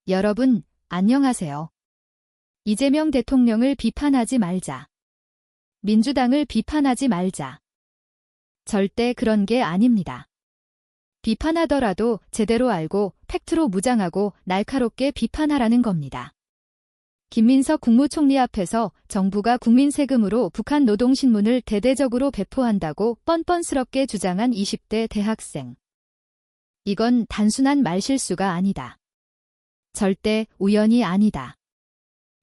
여러분, 안녕하세요. 이재명 대통령을 비판하지 말자. 민주당을 비판하지 말자. 절대 그런 게 아닙니다. 비판하더라도 제대로 알고 팩트로 무장하고 날카롭게 비판하라는 겁니다. 김민석 국무총리 앞에서 정부가 국민 세금으로 북한 노동신문을 대대적으로 배포한다고 뻔뻔스럽게 주장한 20대 대학생. 이건 단순한 말실수가 아니다. 절대 우연이 아니다.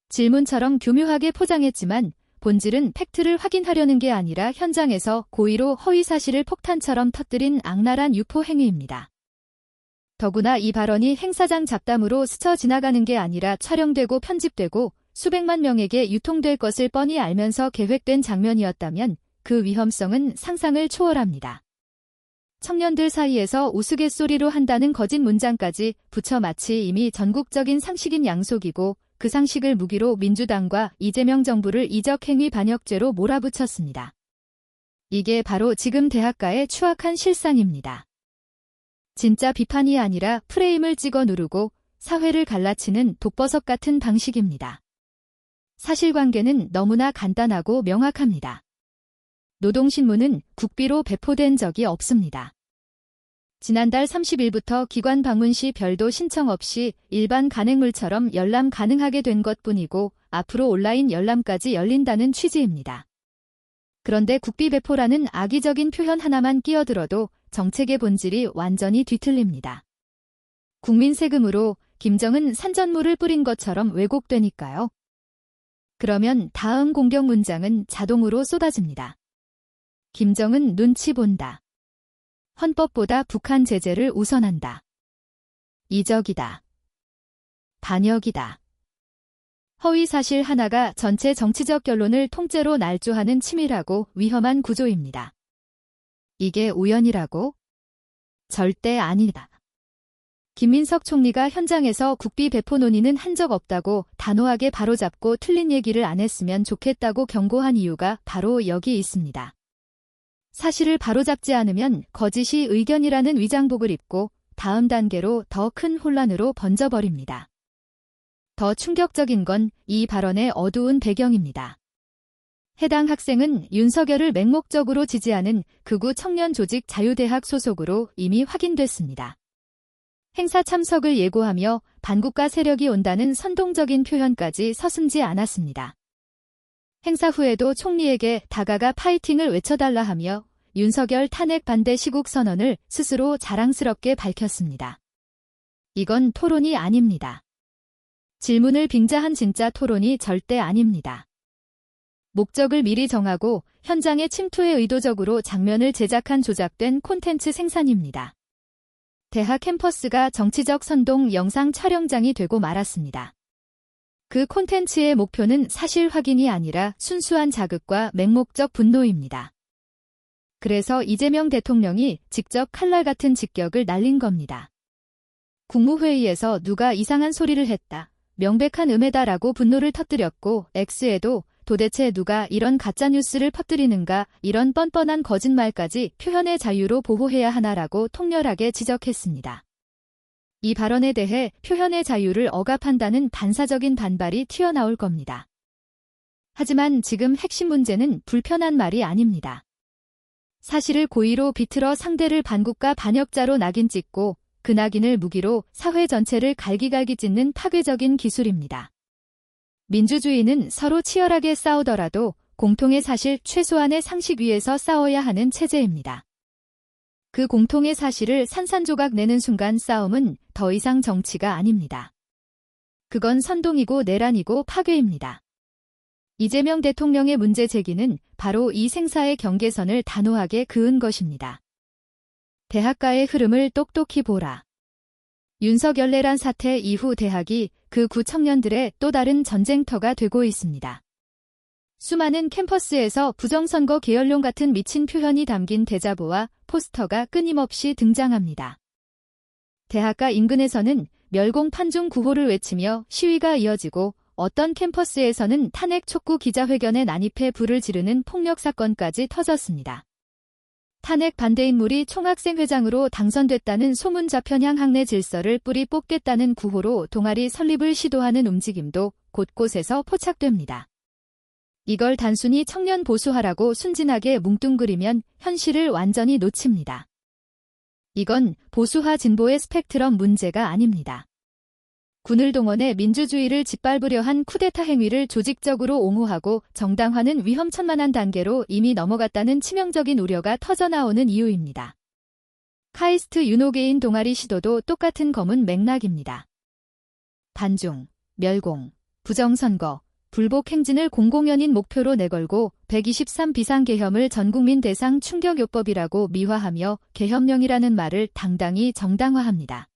질문처럼 교묘하게 포장했지만 본질은 팩트를 확인하려는 게 아니라 현장에서 고의로 허위 사실을 폭탄처럼 터뜨린 악랄한 유포 행위입니다. 더구나 이 발언이 행사장 잡담으로 스쳐 지나가는 게 아니라 촬영되고 편집되고 수백만 명에게 유통될 것을 뻔히 알면서 계획된 장면이었다면 그 위험성은 상상을 초월합니다. 청년들 사이에서 우스갯소리로 한다는 거짓 문장까지 붙여 마치 이미 전국적인 상식인 양속이고 그 상식을 무기로 민주당과 이재명 정부를 이적행위 반역죄로 몰아붙였습니다. 이게 바로 지금 대학가의 추악한 실상입니다. 진짜 비판이 아니라 프레임을 찍어 누르고 사회를 갈라치는 독버섯 같은 방식입니다. 사실관계는 너무나 간단하고 명확합니다. 노동신문은 국비로 배포된 적이 없습니다. 지난달 30일부터 기관 방문 시 별도 신청 없이 일반 간행물처럼 열람 가능하게 된 것뿐이고 앞으로 온라인 열람까지 열린다는 취지입니다. 그런데 국비 배포라는 악의적인 표현 하나만 끼어들어도 정책의 본질이 완전히 뒤틀립니다. 국민 세금으로 김정은 산전물을 뿌린 것처럼 왜곡되니까요. 그러면 다음 공격 문장은 자동으로 쏟아집니다. 김정은 눈치 본다. 헌법보다 북한 제재를 우선한다. 이적이다. 반역이다. 허위 사실 하나가 전체 정치적 결론을 통째로 날조하는 치밀하고 위험한 구조입니다. 이게 우연이라고? 절대 아니다. 김민석 총리가 현장에서 국비 배포 논의는 한 적 없다고 단호하게 바로잡고 틀린 얘기를 안 했으면 좋겠다고 경고한 이유가 바로 여기 있습니다. 사실을 바로잡지 않으면 거짓이 의견이라는 위장복을 입고 다음 단계로 더 큰 혼란으로 번져버립니다. 더 충격적인 건 이 발언의 어두운 배경입니다. 해당 학생은 윤석열을 맹목적으로 지지하는 극우 청년 조직 자유대학 소속으로 이미 확인됐습니다. 행사 참석을 예고하며 반국가 세력이 온다는 선동적인 표현까지 서슴지 않았습니다. 행사 후에도 총리에게 다가가 파이팅을 외쳐달라 하며 윤석열 탄핵 반대 시국 선언을 스스로 자랑스럽게 밝혔습니다. 이건 토론이 아닙니다. 질문을 빙자한 진짜 토론이 절대 아닙니다. 목적을 미리 정하고 현장에 침투해 의도적으로 장면을 제작한 조작된 콘텐츠 생산입니다. 대학 캠퍼스가 정치적 선동 영상 촬영장이 되고 말았습니다. 그 콘텐츠의 목표는 사실 확인이 아니라 순수한 자극과 맹목적 분노입니다. 그래서 이재명 대통령이 직접 칼날 같은 직격을 날린 겁니다. 국무회의에서 누가 이상한 소리를 했다. 명백한 음해다라고 분노를 터뜨렸고 X에도 도대체 누가 이런 가짜뉴스를 퍼뜨리는가 이런 뻔뻔한 거짓말까지 표현의 자유로 보호해야 하나라고 통렬하게 지적했습니다. 이 발언에 대해 표현의 자유를 억압한다는 반사적인 반발이 튀어나올 겁니다. 하지만 지금 핵심 문제는 불편한 말이 아닙니다. 사실을 고의로 비틀어 상대를 반국가 반역자로 낙인 찍고 그 낙인을 무기로 사회 전체를 갈기갈기 찢는 파괴적인 기술입니다. 민주주의는 서로 치열하게 싸우더라도 공통의 사실 최소한의 상식 위에서 싸워야 하는 체제입니다. 그 공통의 사실을 산산조각 내는 순간 싸움은 더 이상 정치가 아닙니다. 그건 선동이고 내란이고 파괴입니다. 이재명 대통령의 문제 제기는 바로 이 생사의 경계선을 단호하게 그은 것입니다. 대학가의 흐름을 똑똑히 보라. 윤석열내란 사태 이후 대학이 그 구청년들의 또 다른 전쟁터가 되고 있습니다. 수많은 캠퍼스에서 부정선거 계열론 같은 미친 표현이 담긴 대자보와 포스터가 끊임없이 등장합니다. 대학가 인근에서는 멸공 판중 구호를 외치며 시위가 이어지고 어떤 캠퍼스에서는 탄핵 촉구 기자회견에 난입해 불을 지르는 폭력 사건까지 터졌습니다. 탄핵 반대 인물이 총학생회장으로 당선됐다는 소문 좌편향 학내 질서를 뿌리 뽑겠다는 구호로 동아리 설립을 시도하는 움직임도 곳곳에서 포착됩니다. 이걸 단순히 청년 보수화라고 순진하게 뭉뚱그리면 현실을 완전히 놓칩니다. 이건 보수화 진보의 스펙트럼 문제가 아닙니다. 군을 동원해 민주주의를 짓밟으려 한 쿠데타 행위를 조직적으로 옹호하고 정당화는 위험천만한 단계로 이미 넘어갔다는 치명적인 우려가 터져나오는 이유입니다. 카이스트 윤호개인 동아리 시도도 똑같은 검은 맥락입니다. 반중, 멸공, 부정선거, 불복 행진을 공공연인 목표로 내걸고 123 비상계엄을 전국민 대상 충격요법이라고 미화하며 계엄령이라는 말을 당당히 정당화합니다.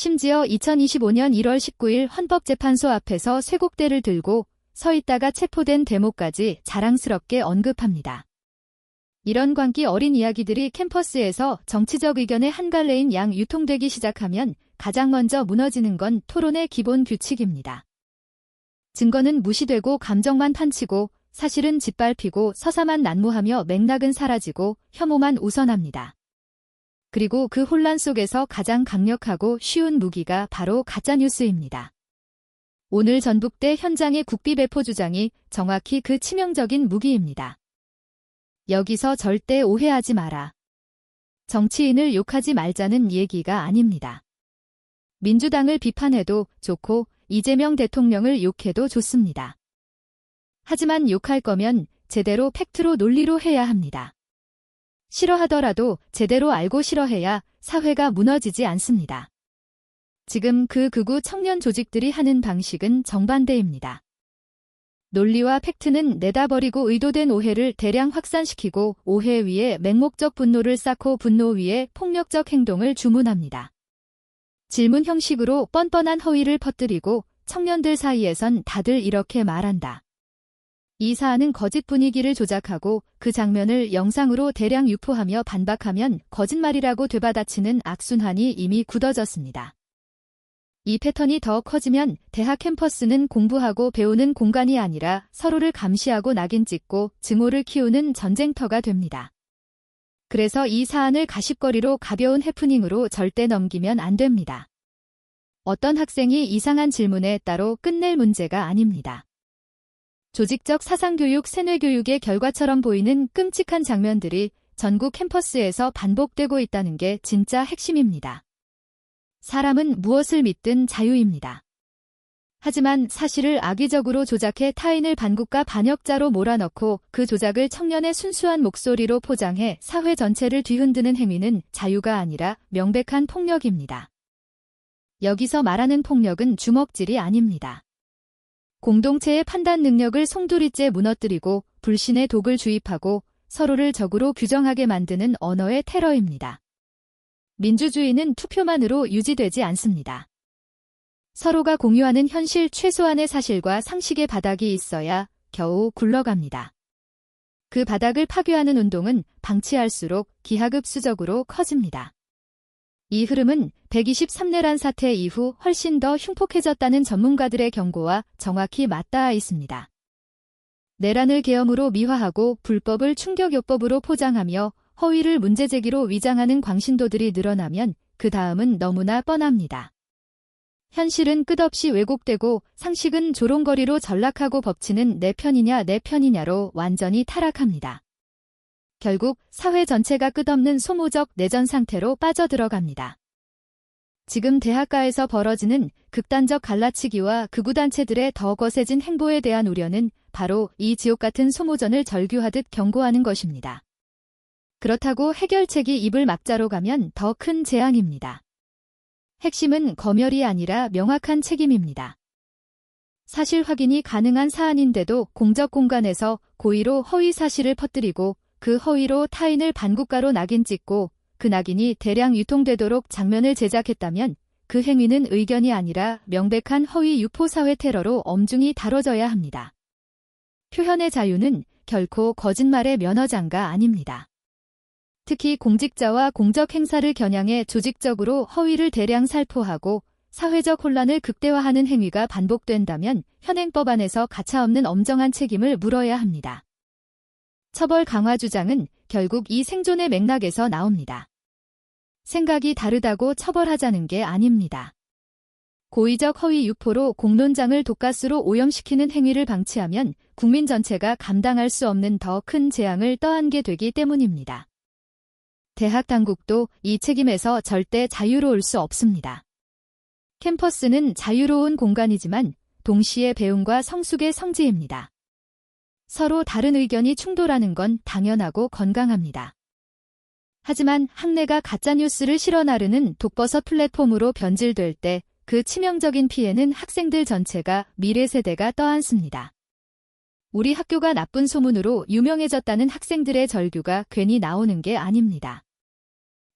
심지어 2025년 1월 19일 헌법재판소 앞에서 쇠국대를 들고 서 있다가 체포된 대목까지 자랑스럽게 언급합니다. 이런 광기 어린 이야기들이 캠퍼스에서 정치적 의견의 한 갈래인 양 유통되기 시작하면 가장 먼저 무너지는 건 토론의 기본 규칙입니다. 증거는 무시되고 감정만 판치고 사실은 짓밟히고 서사만 난무하며 맥락은 사라지고 혐오만 우선합니다. 그리고 그 혼란 속에서 가장 강력하고 쉬운 무기가 바로 가짜뉴스입니다. 오늘 전북대 현장의 국비배포 주장이 정확히 그 치명적인 무기입니다. 여기서 절대 오해하지 마라. 정치인을 욕하지 말자는 얘기가 아닙니다. 민주당을 비판해도 좋고 이재명 대통령을 욕해도 좋습니다. 하지만 욕할 거면 제대로 팩트로 논리로 해야 합니다. 싫어하더라도 제대로 알고 싫어해야 사회가 무너지지 않습니다. 지금 그 극우 청년 조직들이 하는 방식은 정반대입니다. 논리와 팩트는 내다버리고 의도된 오해를 대량 확산시키고 오해 위에 맹목적 분노를 쌓고 분노 위에 폭력적 행동을 주문합니다. 질문 형식으로 뻔뻔한 허위를 퍼뜨리고 청년들 사이에선 다들 이렇게 말한다. 이 사안은 거짓 분위기를 조작하고 그 장면을 영상으로 대량 유포하며 반박하면 거짓말이라고 되받아치는 악순환이 이미 굳어졌습니다. 이 패턴이 더 커지면 대학 캠퍼스는 공부하고 배우는 공간이 아니라 서로를 감시하고 낙인 찍고 증오를 키우는 전쟁터가 됩니다. 그래서 이 사안을 가십거리로 가벼운 해프닝으로 절대 넘기면 안 됩니다. 어떤 학생이 이상한 질문에 따로 끝낼 문제가 아닙니다. 조직적 사상교육, 세뇌교육의 결과처럼 보이는 끔찍한 장면들이 전국 캠퍼스에서 반복되고 있다는 게 진짜 핵심입니다. 사람은 무엇을 믿든 자유입니다. 하지만 사실을 악의적으로 조작해 타인을 반국가 반역자로 몰아넣고 그 조작을 청년의 순수한 목소리로 포장해 사회 전체를 뒤흔드는 행위는 자유가 아니라 명백한 폭력입니다. 여기서 말하는 폭력은 주먹질이 아닙니다. 공동체의 판단 능력을 송두리째 무너뜨리고 불신의 독을 주입하고 서로를 적으로 규정하게 만드는 언어의 테러입니다. 민주주의는 투표만으로 유지되지 않습니다. 서로가 공유하는 현실 최소한의 사실과 상식의 바닥이 있어야 겨우 굴러갑니다. 그 바닥을 파괴하는 운동은 방치할수록 기하급수적으로 커집니다. 이 흐름은 123내란 사태 이후 훨씬 더 흉폭해졌다는 전문가들의 경고와 정확히 맞닿아 있습니다. 내란을 계엄으로 미화하고 불법을 충격요법으로 포장하며 허위를 문제제기로 위장하는 광신도들이 늘어나면 그 다음은 너무나 뻔합니다. 현실은 끝없이 왜곡되고 상식은 조롱거리로 전락하고 법치는 내 편이냐로 완전히 타락합니다. 결국 사회 전체가 끝없는 소모적 내전 상태로 빠져들어갑니다. 지금 대학가에서 벌어지는 극단적 갈라치기와 극우단체들의 더 거세진 행보에 대한 우려는 바로 이 지옥같은 소모전을 절규하듯 경고하는 것입니다. 그렇다고 해결책이 입을 막자로 가면 더 큰 재앙입니다. 핵심은 검열이 아니라 명확한 책임입니다. 사실 확인이 가능한 사안인데도 공적 공간에서 고의로 허위 사실을 퍼뜨리고 그 허위로 타인을 반국가로 낙인 찍고 그 낙인이 대량 유통되도록 장면을 제작했다면 그 행위는 의견이 아니라 명백한 허위 유포 사회 테러로 엄중히 다뤄져야 합니다. 표현의 자유는 결코 거짓말의 면허장가 아닙니다. 특히 공직자와 공적 행사를 겨냥해 조직적으로 허위를 대량 살포하고 사회적 혼란을 극대화하는 행위가 반복된다면 현행법 안에서 가차없는 엄정한 책임을 물어야 합니다. 처벌 강화 주장은 결국 이 생존의 맥락에서 나옵니다. 생각이 다르다고 처벌하자는 게 아닙니다. 고의적 허위 유포로 공론장을 독가스로 오염시키는 행위를 방치하면 국민 전체가 감당할 수 없는 더 큰 재앙을 떠안게 되기 때문입니다. 대학 당국도 이 책임에서 절대 자유로울 수 없습니다. 캠퍼스는 자유로운 공간이지만 동시에 배움과 성숙의 성지입니다. 서로 다른 의견이 충돌하는 건 당연하고 건강합니다. 하지만 학내가 가짜뉴스를 실어 나르는 독버섯 플랫폼으로 변질될 때 그 치명적인 피해는 학생들 전체가 미래 세대가 떠안습니다. 우리 학교가 나쁜 소문으로 유명해졌다는 학생들의 절규가 괜히 나오는 게 아닙니다.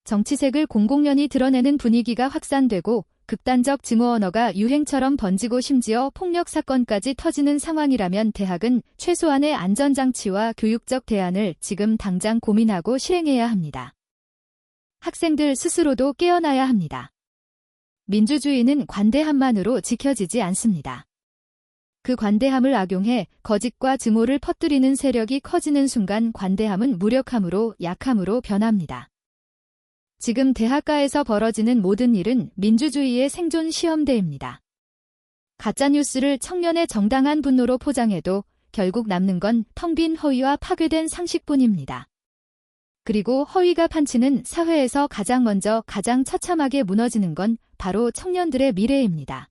정치색을 공공연히 드러내는 분위기가 확산되고 극단적 증오 언어가 유행처럼 번지고 심지어 폭력 사건까지 터지는 상황이라면 대학은 최소한의 안전장치와 교육적 대안을 지금 당장 고민하고 실행해야 합니다. 학생들 스스로도 깨어나야 합니다. 민주주의는 관대함만으로 지켜지지 않습니다. 그 관대함을 악용해 거짓과 증오를 퍼뜨리는 세력이 커지는 순간 관대함은 무력함으로 약함으로 변합니다. 지금 대학가에서 벌어지는 모든 일은 민주주의의 생존 시험대입니다. 가짜뉴스를 청년의 정당한 분노로 포장해도 결국 남는 건 텅 빈 허위와 파괴된 상식뿐입니다. 그리고 허위가 판치는 사회에서 가장 먼저 가장 처참하게 무너지는 건 바로 청년들의 미래입니다.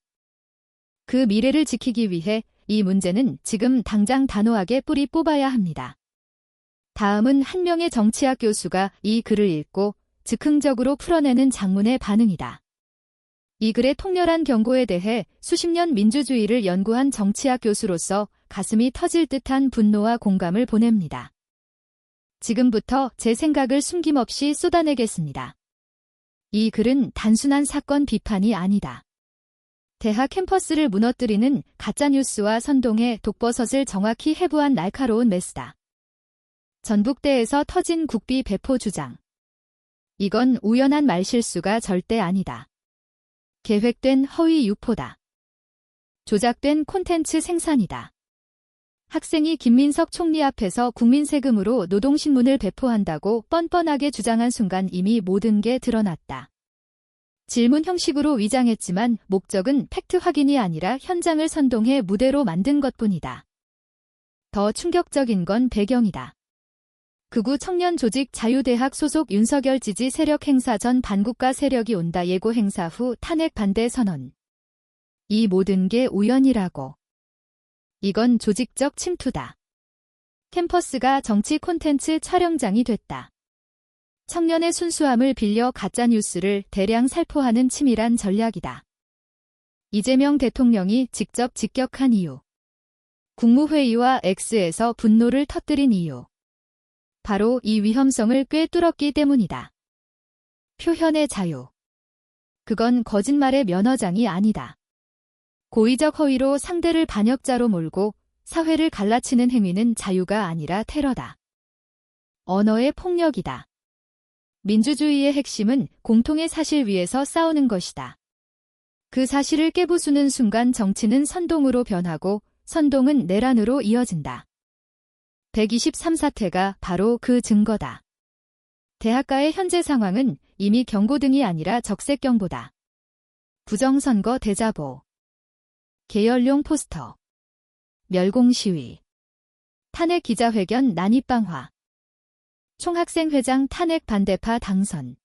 그 미래를 지키기 위해 이 문제는 지금 당장 단호하게 뿌리 뽑아야 합니다. 다음은 한 명의 정치학 교수가 이 글을 읽고 즉흥적으로 풀어내는 장문의 반응이다. 이 글의 통렬한 경고에 대해 수십 년 민주주의를 연구한 정치학 교수로서 가슴이 터질 듯한 분노와 공감을 보냅니다. 지금부터 제 생각을 숨김없이 쏟아내겠습니다. 이 글은 단순한 사건 비판이 아니다. 대학 캠퍼스를 무너뜨리는 가짜뉴스와 선동의 독버섯을 정확히 해부한 날카로운 메스다. 전북대에서 터진 국비 배포 주장. 이건 우연한 말실수가 절대 아니다. 계획된 허위 유포다. 조작된 콘텐츠 생산이다. 학생이 김민석 총리 앞에서 국민 세금으로 노동신문을 배포한다고 뻔뻔하게 주장한 순간 이미 모든 게 드러났다. 질문 형식으로 위장했지만 목적은 팩트 확인이 아니라 현장을 선동해 무대로 만든 것뿐이다. 더 충격적인 건 배경이다. 극우 청년 조직 자유대학 소속 윤석열 지지 세력 행사 전 반국가 세력이 온다 예고 행사 후 탄핵 반대 선언. 이 모든 게 우연이라고. 이건 조직적 침투다. 캠퍼스가 정치 콘텐츠 촬영장이 됐다. 청년의 순수함을 빌려 가짜뉴스를 대량 살포하는 치밀한 전략이다. 이재명 대통령이 직접 직격한 이유. 국무회의와 X에서 분노를 터뜨린 이유. 바로 이 위험성을 꿰뚫었기 때문이다. 표현의 자유. 그건 거짓말의 면허장이 아니다. 고의적 허위로 상대를 반역자로 몰고 사회를 갈라치는 행위는 자유가 아니라 테러다. 언어의 폭력이다. 민주주의의 핵심은 공통의 사실 위에서 싸우는 것이다. 그 사실을 깨부수는 순간 정치는 선동으로 변하고 선동은 내란으로 이어진다. 123 사태가 바로 그 증거다. 대학가의 현재 상황은 이미 경고등이 아니라 적색경보다. 부정선거 대자보. 계열용 포스터. 멸공시위. 탄핵 기자회견 난입방화. 총학생회장 탄핵 반대파 당선.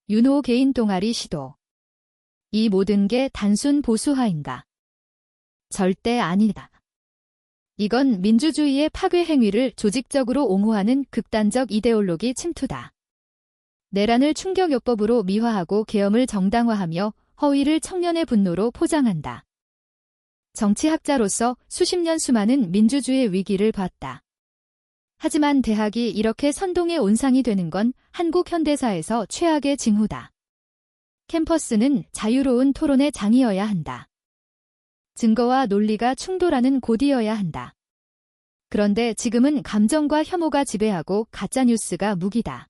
윤호 개인 동아리 시도. 이 모든 게 단순 보수화인가? 절대 아니다. 이건 민주주의의 파괴 행위를 조직적으로 옹호하는 극단적 이데올로기 침투다. 내란을 충격요법으로 미화하고 계엄을 정당화하며 허위를 청년의 분노로 포장한다. 정치학자로서 수십 년 수많은 민주주의의 위기를 봤다. 하지만 대학이 이렇게 선동의 온상이 되는 건 한국 현대사에서 최악의 징후다. 캠퍼스는 자유로운 토론의 장이어야 한다. 증거와 논리가 충돌하는 곳이어야 한다. 그런데 지금은 감정과 혐오가 지배하고 가짜뉴스가 무기다.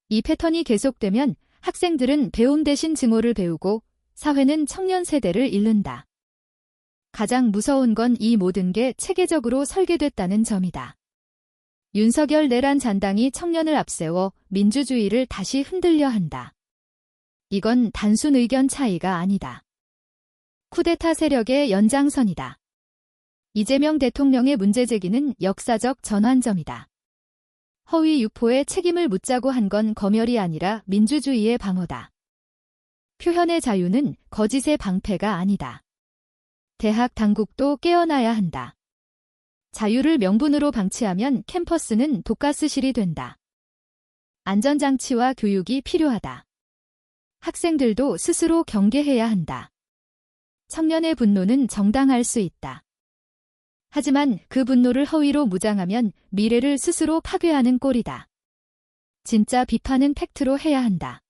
이 패턴이 계속되면 학생들은 배움 대신 증오를 배우고 사회는 청년 세대를 잃는다. 가장 무서운 건 이 모든 게 체계적으로 설계됐다는 점이다. 윤석열 내란 잔당이 청년을 앞세워 민주주의를 다시 흔들려 한다. 이건 단순 의견 차이가 아니다. 쿠데타 세력의 연장선이다. 이재명 대통령의 문제 제기는 역사적 전환점이다. 허위 유포에 책임을 묻자고 한 건 검열이 아니라 민주주의의 방어다. 표현의 자유는 거짓의 방패가 아니다. 대학 당국도 깨어나야 한다. 자유를 명분으로 방치하면 캠퍼스는 독가스실이 된다. 안전장치와 교육이 필요하다. 학생들도 스스로 경계해야 한다. 청년의 분노는 정당할 수 있다. 하지만 그 분노를 허위로 무장하면 미래를 스스로 파괴하는 꼴이다. 진짜 비판은 팩트로 해야 한다.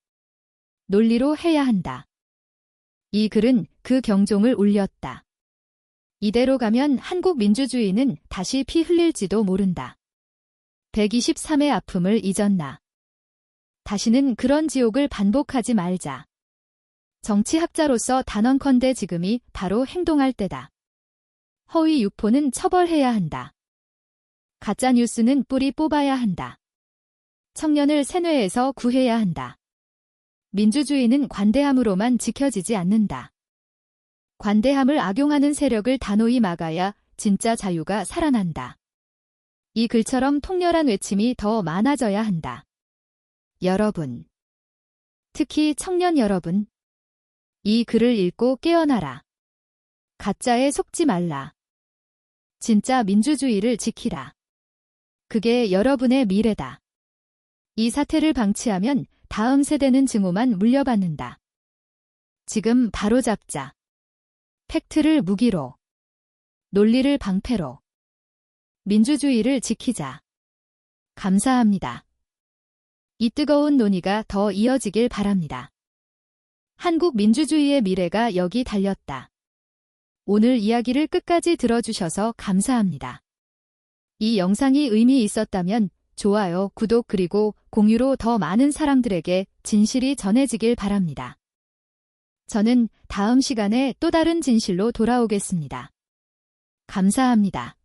논리로 해야 한다. 이 글은 그 경종을 울렸다. 이대로 가면 한국 민주주의는 다시 피 흘릴지도 모른다. 123의 아픔을 잊었나. 다시는 그런 지옥을 반복하지 말자. 정치학자로서 단언컨대 지금이 바로 행동할 때다. 허위 유포는 처벌해야 한다. 가짜 뉴스는 뿌리 뽑아야 한다. 청년을 세뇌에서 구해야 한다. 민주주의는 관대함으로만 지켜지지 않는다. 관대함을 악용하는 세력을 단호히 막아야 진짜 자유가 살아난다. 이 글처럼 통렬한 외침이 더 많아져야 한다. 여러분, 특히 청년 여러분, 이 글을 읽고 깨어나라. 가짜에 속지 말라. 진짜 민주주의를 지키라. 그게 여러분의 미래다. 이 사태를 방치하면 다음 세대는 증오만 물려받는다. 지금 바로잡자. 팩트를 무기로, 논리를 방패로, 민주주의를 지키자. 감사합니다. 이 뜨거운 논의가 더 이어지길 바랍니다. 한국 민주주의의 미래가 여기 달렸다. 오늘 이야기를 끝까지 들어주셔서 감사합니다. 이 영상이 의미 있었다면 좋아요, 구독 그리고 공유로 더 많은 사람들에게 진실이 전해지길 바랍니다. 저는 다음 시간에 또 다른 진실로 돌아오겠습니다. 감사합니다.